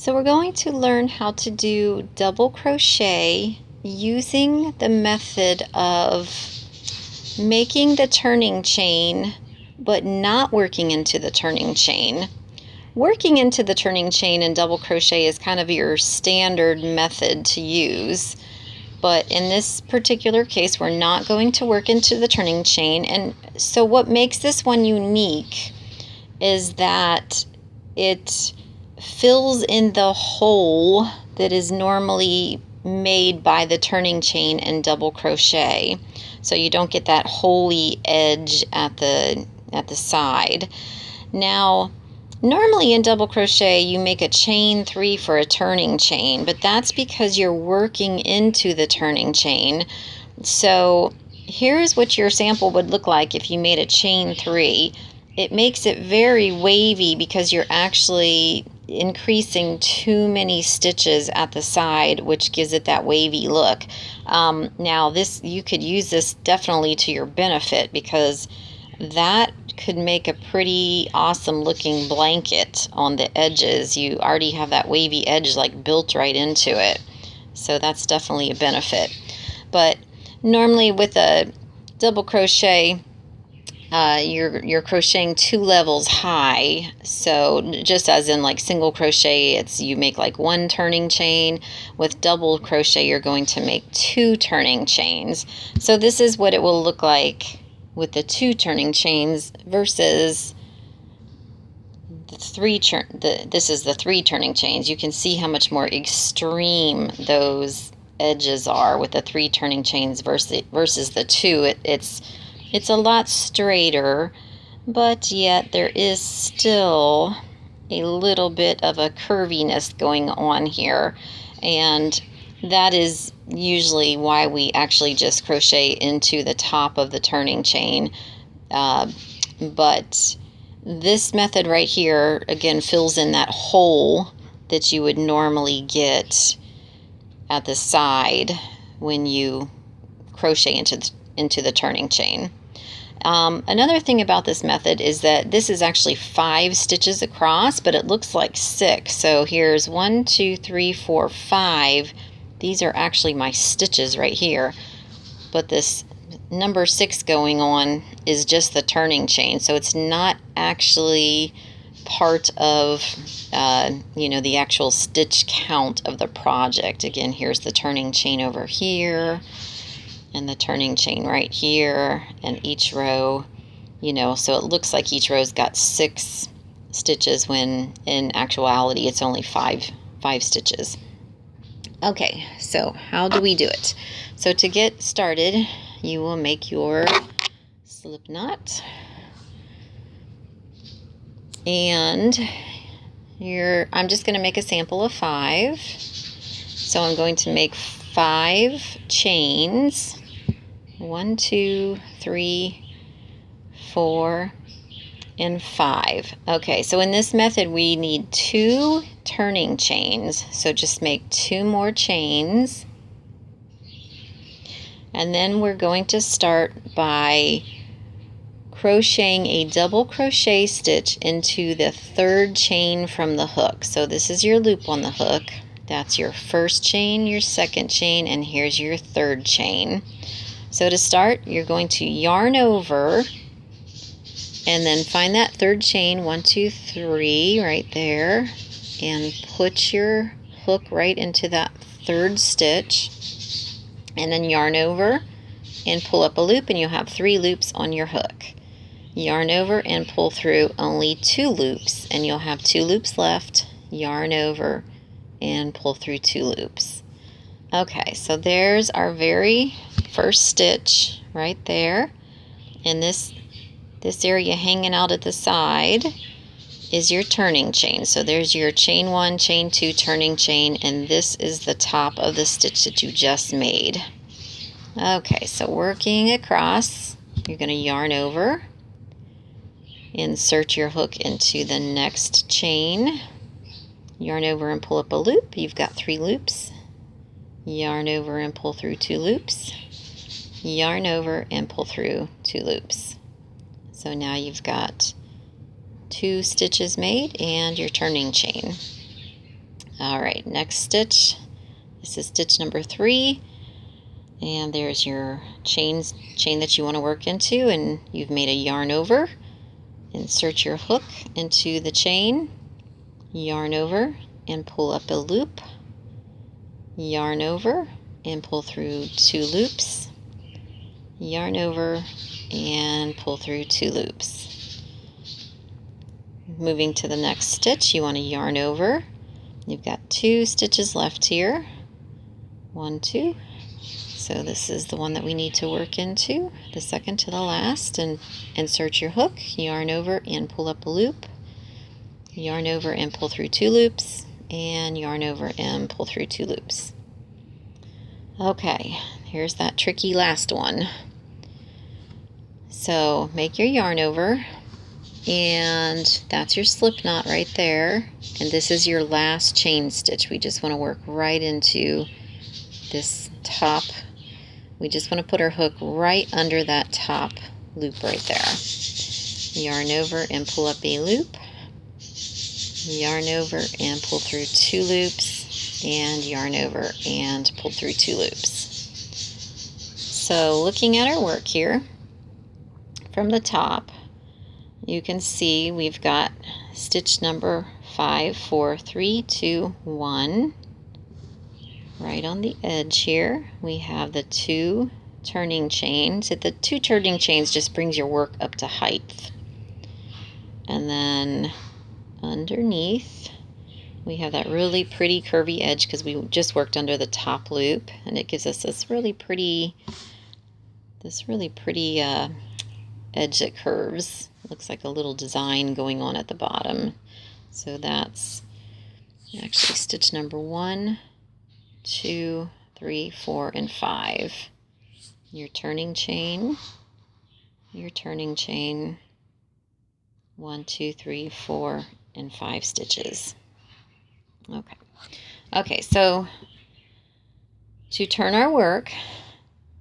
So we're going to learn how to do double crochet using the method of making the turning chain but not working into the turning chain. Working into the turning chain in double crochet is kind of your standard method to use, but in this particular case we're not going to work into the turning chain. And so what makes this one unique is that it fills in the hole that is normally made by the turning chain in double crochet, so you don't get that holey edge at the side. Now, normally in double crochet you make a chain 3 for a turning chain, but that's because you're working into the turning chain. So here's what your sample would look like if you made a chain 3. It makes it very wavy because you're actually increasing too many stitches at the side, which gives it that wavy look. Now you could use this definitely to your benefit, because that could make a pretty awesome looking blanket on the edges. You already have that wavy edge like built right into it, so that's definitely a benefit. But normally with a double crochet, you're crocheting 2 levels high. So just as in like single crochet, you make like 1 turning chain. With double crochet you're going to make 2 turning chains. So this is what it will look like with the 2 turning chains versus the 3 this is the 3 turning chains. You can see how much more extreme those edges are with the 3 turning chains versus the 2. It's a lot straighter, but yet there is still a little bit of a curviness going on here, and that is usually why we actually just crochet into the top of the turning chain. But this method right here, again, fills in that hole that you would normally get at the side when you crochet into the turning chain. Another thing about this method is that this is actually 5 stitches across, but it looks like 6. So here's 1, 2, 3, 4, 5. These are actually my stitches right here, but this number 6 going on is just the turning chain, so it's not actually part of the actual stitch count of the project. Again, here's the turning chain over here and the turning chain right here, and each row, so it looks like each row's got 6 stitches when in actuality it's only 5 stitches. Okay, so how do we do it? So to get started, you will make your slip knot, and I'm just going to make a sample of 5. So I'm going to make 5 chains. 1, 2, 3, 4, and 5. Okay, so in this method we need 2 turning chains, so just make 2 more chains, and then we're going to start by crocheting a double crochet stitch into the 3rd chain from the hook. So this is your loop on the hook. That's your 1st chain, your 2nd chain, and here's your 3rd chain. So to start, you're going to yarn over and then find that 3rd chain, 1, 2, 3, right there, and put your hook right into that 3rd stitch, and then yarn over and pull up a loop, and you'll have 3 loops on your hook. Yarn over and pull through only 2 loops, and you'll have 2 loops left. Yarn over and pull through 2 loops. Okay, so there's our very first stitch right there, and this area hanging out at the side is your turning chain. So there's your chain 1, chain 2, turning chain, and this is the top of the stitch that you just made. Okay, so working across, you're going to yarn over, insert your hook into the next chain, yarn over and pull up a loop. You've got 3 loops. Yarn over and pull through 2 loops. Yarn over and pull through 2 loops. So now you've got 2 stitches made and your turning chain. All right, next stitch. This is stitch number 3, and there's your chain that you want to work into, and you've made a yarn over. Insert your hook into the chain, yarn over, and pull up a loop, yarn over, and pull through 2 loops, yarn over, and pull through 2 loops. Moving to the next stitch, you want to yarn over. You've got 2 stitches left here. 1, 2. So this is the one that we need to work into, the second to the last, and insert your hook, yarn over, and pull up a loop, yarn over and pull through 2 loops, and yarn over and pull through 2 loops. Okay, here's that tricky last one. So make your yarn over, and that's your slip knot right there, and this is your last chain stitch. We just want to work right into this top. We just want to put our hook right under that top loop right there. Yarn over and pull up a loop, yarn over and pull through 2 loops, and yarn over and pull through 2 loops. So looking at our work here from the top, you can see we've got stitch number 5, 4, 3, 2, 1. Right on the edge here, we have the 2 turning chains. The 2 turning chains just brings your work up to height. And then underneath, we have that really pretty curvy edge because we just worked under the top loop, and it gives us this really pretty edge that curves. Looks like a little design going on at the bottom. So that's actually stitch number 1, 2, 3, 4, and 5. Your turning chain, 1, 2, 3, 4, and 5 stitches. Okay, so to turn our work,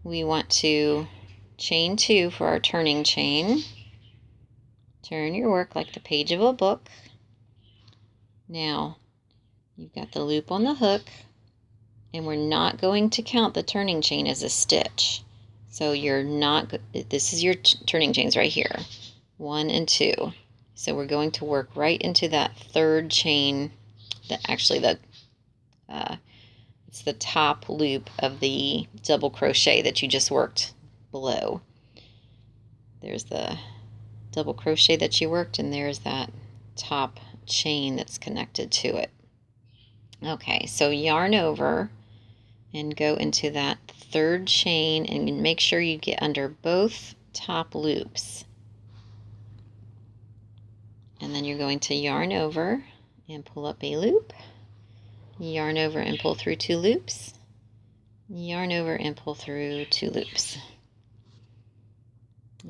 we want to chain 2 for our turning chain. Turn your work like the page of a book. Now, you've got the loop on the hook, and we're not going to count the turning chain as a stitch. So this is your turning chains right here, 1 and 2. So we're going to work right into that 3rd chain, it's the top loop of the double crochet that you just worked below. There's the double crochet that you worked, and there's that top chain that's connected to it. Okay, so yarn over and go into that 3rd chain and make sure you get under both top loops. And then you're going to yarn over and pull up a loop, yarn over and pull through 2 loops, yarn over and pull through 2 loops.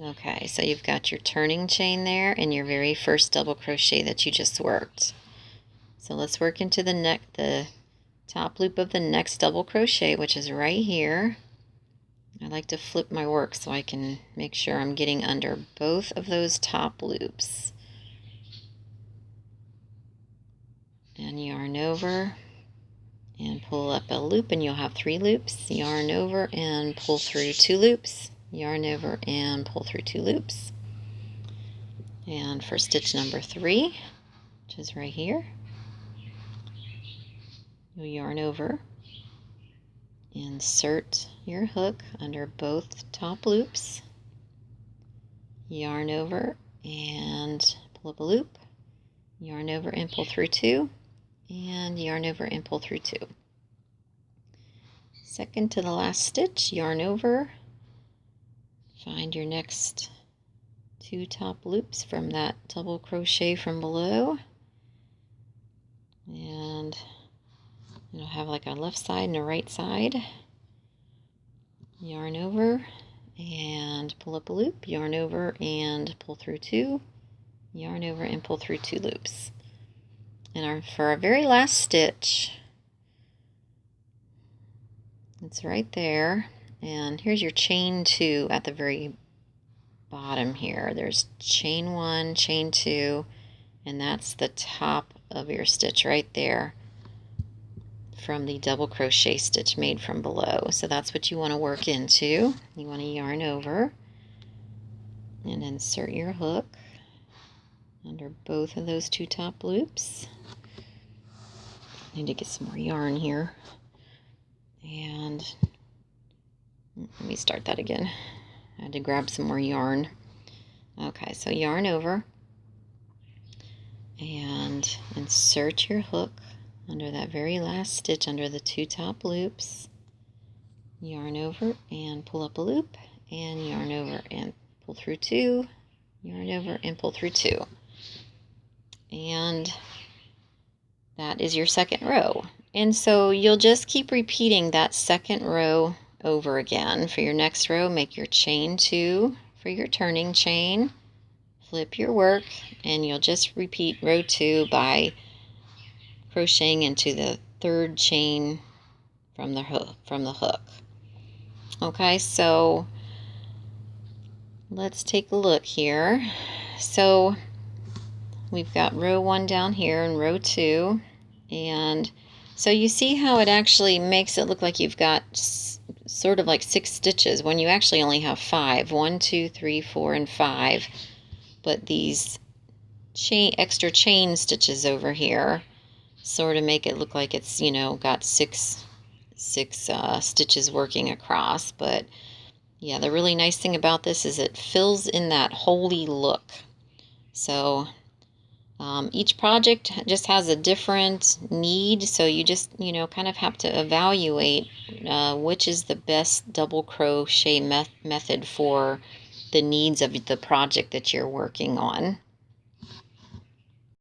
Okay, so you've got your turning chain there and your very first double crochet that you just worked. So let's work into the top loop of the next double crochet, which is right here. I like to flip my work so I can make sure I'm getting under both of those top loops. And yarn over and pull up a loop, and you'll have 3 loops. Yarn over and pull through 2 loops. Yarn over and pull through 2 loops. And for stitch number 3, which is right here, you'll yarn over, insert your hook under both top loops, yarn over and pull up a loop, yarn over and pull through 2, and yarn over and pull through 2. Second to the last stitch, yarn over, find your next 2 top loops from that double crochet from below, and it'll have like a left side and a right side. Yarn over and pull up a loop, yarn over and pull through 2, yarn over and pull through 2 loops. And for our very last stitch, it's right there, and here's your chain 2 at the very bottom here. There's chain 1, chain 2, and that's the top of your stitch right there. from the double crochet stitch made from below. So that's what you want to work into. You want to yarn over and insert your hook under both of those two top loops. Need to get some more yarn here. And let me start that again. I had to grab some more yarn. Okay, so yarn over and insert your hook under that very last stitch under the two top loops. Yarn over and pull up a loop, and yarn over and pull through two, yarn over and pull through two. And that is your second row. And so you'll just keep repeating that second row over again. For your next row, make your chain 2 for your turning chain, flip your work, and you'll just repeat row 2 by crocheting into the third chain from the hook. Okay, so let's take a look here. So we've got row 1 down here and row 2, and so you see how it actually makes it look like you've got sort of like 6 stitches when you actually only have 5. 1, 2, 3, 4, and 5. But these extra chain stitches over here sort of make it look like it's, you know, got six stitches working across. But yeah, the really nice thing about this is it fills in that holy look. So each project just has a different need, so you just, you know, kind of have to evaluate which is the best double crochet method for the needs of the project that you're working on.